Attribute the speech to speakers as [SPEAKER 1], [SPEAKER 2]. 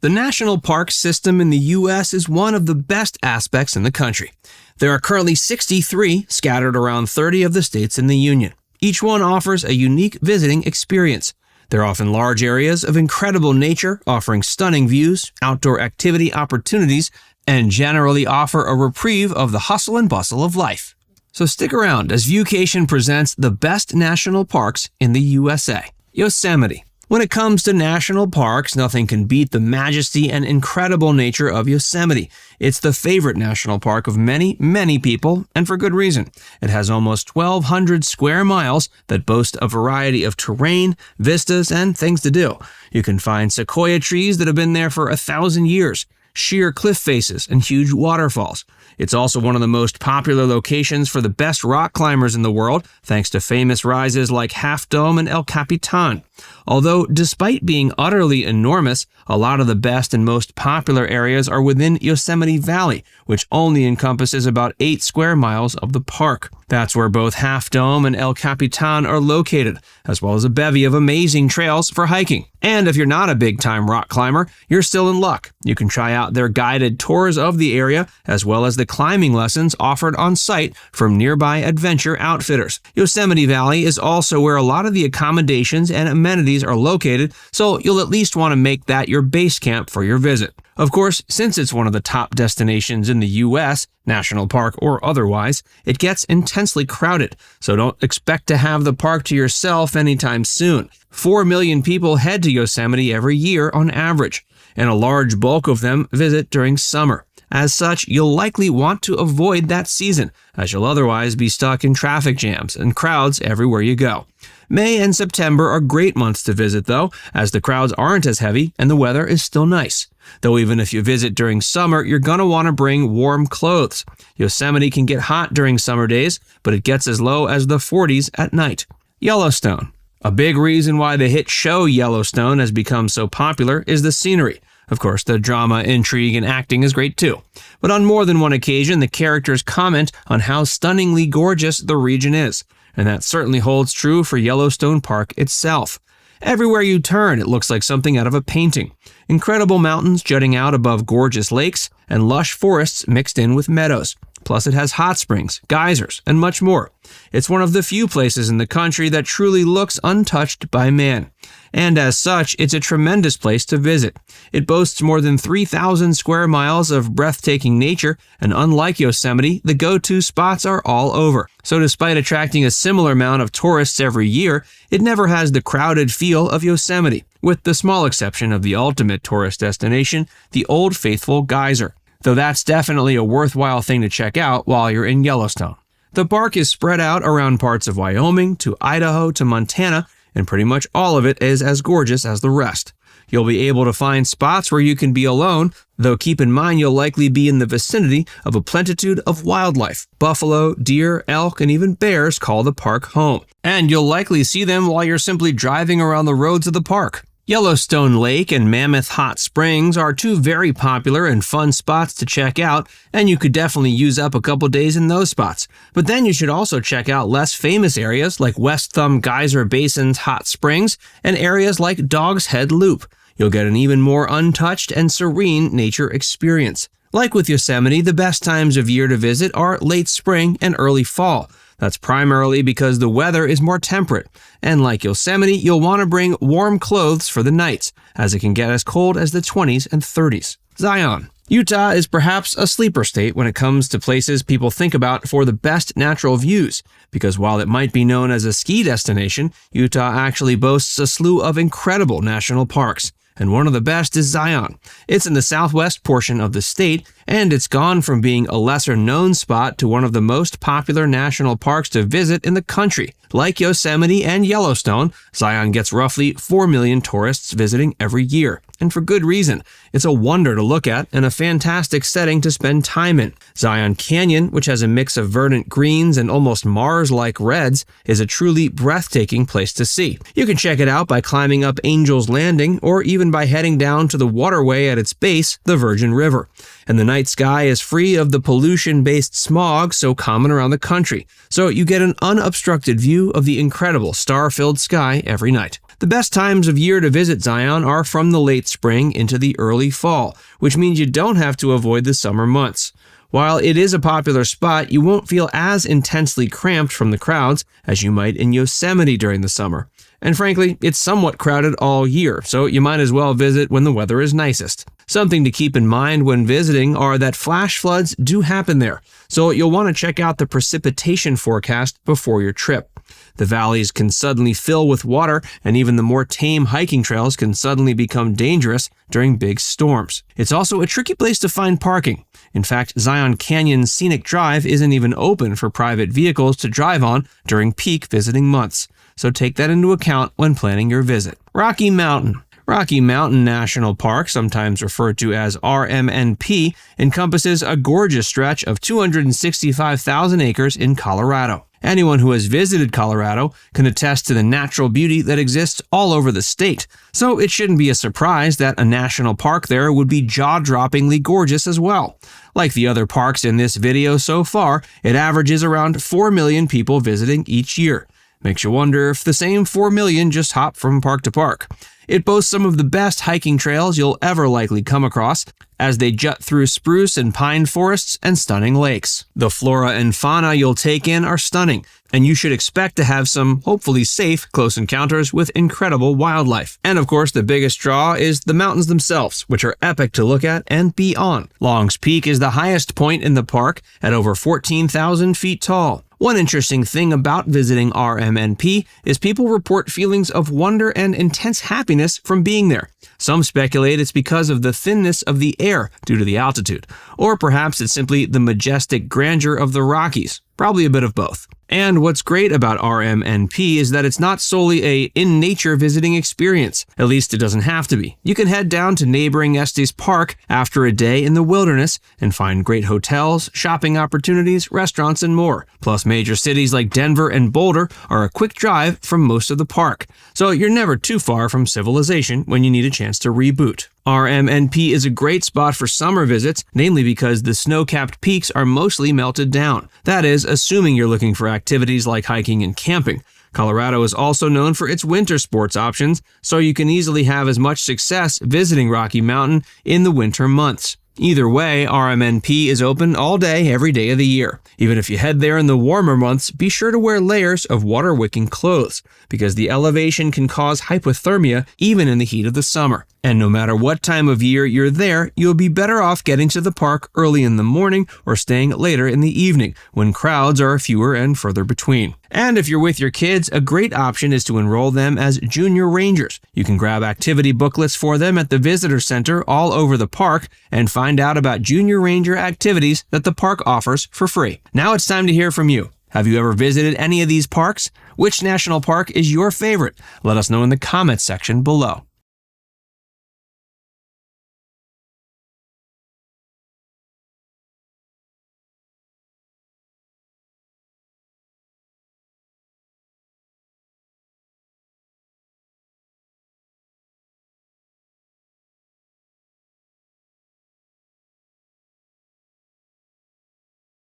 [SPEAKER 1] The national park system in the U.S. is one of the best aspects in the country. There are currently 63 scattered around 30 of the states in the Union. Each one offers a unique visiting experience. They're often large areas of incredible nature, offering stunning views, outdoor activity opportunities, and generally offer a reprieve of the hustle and bustle of life. So stick around as Viewcation presents the best national parks in the USA. Yosemite. When it comes to national parks, nothing can beat the majesty and incredible nature of Yosemite. It's the favorite national park of many, many people, and for good reason. It has almost 1,200 square miles that boast a variety of terrain, vistas, and things to do. You can find sequoia trees that have been there for 1,000 years, sheer cliff faces, and huge waterfalls. It's also one of the most popular locations for the best rock climbers in the world, thanks to famous rises like Half Dome and El Capitan. Although, despite being utterly enormous, a lot of the best and most popular areas are within Yosemite Valley, which only encompasses about 8 square miles of the park. That's where both Half Dome and El Capitan are located, as well as a bevy of amazing trails for hiking. And if you're not a big-time rock climber, you're still in luck. You can try out their guided tours of the area, as well as the climbing lessons offered on site from nearby adventure outfitters. Yosemite Valley is also where a lot of the accommodations and amenities are located, so you'll at least want to make that your base camp for your visit. Of course, since it's one of the top destinations in the U.S., national park or otherwise, it gets intensely crowded, so don't expect to have the park to yourself anytime soon. 4 million people head to Yosemite every year on average, and a large bulk of them visit during summer. As such, you'll likely want to avoid that season, as you'll otherwise be stuck in traffic jams and crowds everywhere you go. May and September are great months to visit though, as the crowds aren't as heavy and the weather is still nice. Though even if you visit during summer, you're going to want to bring warm clothes. Yosemite can get hot during summer days, but it gets as low as the 40s at night. Yellowstone. A big reason why the hit show Yellowstone has become so popular is the scenery. Of course, the drama, intrigue, and acting is great too. But on more than one occasion, the characters comment on how stunningly gorgeous the region is. And that certainly holds true for Yellowstone Park itself. Everywhere you turn, it looks like something out of a painting. Incredible mountains jutting out above gorgeous lakes, and lush forests mixed in with meadows. Plus it has hot springs, geysers, and much more. It's one of the few places in the country that truly looks untouched by man. And as such, it's a tremendous place to visit. It boasts more than 3,000 square miles of breathtaking nature, and unlike Yosemite, the go-to spots are all over. So despite attracting a similar amount of tourists every year, it never has the crowded feel of Yosemite, with the small exception of the ultimate tourist destination, the Old Faithful Geyser. Though that's definitely a worthwhile thing to check out while you're in Yellowstone. The park is spread out around parts of Wyoming to Idaho to Montana, and pretty much all of it is as gorgeous as the rest. You'll be able to find spots where you can be alone, though keep in mind you'll likely be in the vicinity of a plenitude of wildlife. Buffalo, deer, elk, and even bears call the park home. And you'll likely see them while you're simply driving around the roads of the park. Yellowstone Lake and Mammoth Hot Springs are two very popular and fun spots to check out, and you could definitely use up a couple days in those spots. But then you should also check out less famous areas like West Thumb Geyser Basin's Hot Springs and areas like Dog's Head Loop. You'll get an even more untouched and serene nature experience. Like with Yosemite, the best times of year to visit are late spring and early fall. That's primarily because the weather is more temperate. And like Yosemite, you'll want to bring warm clothes for the nights, as it can get as cold as the 20s and 30s. Zion. Utah is perhaps a sleeper state when it comes to places people think about for the best natural views, because while it might be known as a ski destination, Utah actually boasts a slew of incredible national parks. And one of the best is Zion. It's in the southwest portion of the state, and it's gone from being a lesser-known spot to one of the most popular national parks to visit in the country. Like Yosemite and Yellowstone, Zion gets roughly 4 million tourists visiting every year. And for good reason. It's a wonder to look at and a fantastic setting to spend time in. Zion Canyon, which has a mix of verdant greens and almost Mars-like reds, is a truly breathtaking place to see. You can check it out by climbing up Angel's Landing or even by heading down to the waterway at its base, the Virgin River. And the night sky is free of the pollution-based smog so common around the country, so you get an unobstructed view of the incredible star-filled sky every night. The best times of year to visit Zion are from the late spring into the early fall, which means you don't have to avoid the summer months. While it is a popular spot, you won't feel as intensely cramped from the crowds as you might in Yosemite during the summer. And frankly, it's somewhat crowded all year, so you might as well visit when the weather is nicest. Something to keep in mind when visiting are that flash floods do happen there, so you'll want to check out the precipitation forecast before your trip. The valleys can suddenly fill with water, and even the more tame hiking trails can suddenly become dangerous during big storms. It's also a tricky place to find parking. In fact, Zion Canyon Scenic Drive isn't even open for private vehicles to drive on during peak visiting months, so take that into account when planning your visit. Rocky Mountain. Rocky Mountain National Park, sometimes referred to as RMNP, encompasses a gorgeous stretch of 265,000 acres in Colorado. Anyone who has visited Colorado can attest to the natural beauty that exists all over the state, so it shouldn't be a surprise that a national park there would be jaw-droppingly gorgeous as well. Like the other parks in this video so far, it averages around 4 million people visiting each year. Makes you wonder if the same 4 million just hop from park to park. It boasts some of the best hiking trails you'll ever likely come across, as they jut through spruce and pine forests and stunning lakes. The flora and fauna you'll take in are stunning, and you should expect to have some, hopefully safe, close encounters with incredible wildlife. And of course, the biggest draw is the mountains themselves, which are epic to look at and be on. Long's Peak is the highest point in the park at over 14,000 feet tall. One interesting thing about visiting RMNP is people report feelings of wonder and intense happiness from being there. Some speculate it's because of the thinness of the air due to the altitude, or perhaps it's simply the majestic grandeur of the Rockies, probably a bit of both. And what's great about RMNP is that it's not solely a in-nature visiting experience. At least it doesn't have to be. You can head down to neighboring Estes Park after a day in the wilderness and find great hotels, shopping opportunities, restaurants, and more. Plus, major cities like Denver and Boulder are a quick drive from most of the park, so you're never too far from civilization when you need a chance to reboot. RMNP is a great spot for summer visits, namely because the snow-capped peaks are mostly melted down. That is, assuming you're looking for activities like hiking and camping. Colorado is also known for its winter sports options, so you can easily have as much success visiting Rocky Mountain in the winter months. Either way, RMNP is open all day, every day of the year. Even if you head there in the warmer months, be sure to wear layers of water-wicking clothes, because the elevation can cause hypothermia even in the heat of the summer. And no matter what time of year you're there, you'll be better off getting to the park early in the morning or staying later in the evening, when crowds are fewer and further between. And if you're with your kids, a great option is to enroll them as junior rangers. You can grab activity booklets for them at the visitor center all over the park and find out about junior ranger activities that the park offers for free. Now it's time to hear from you. Have you ever visited any of these parks? Which national park is your favorite? Let us know in the comments section below.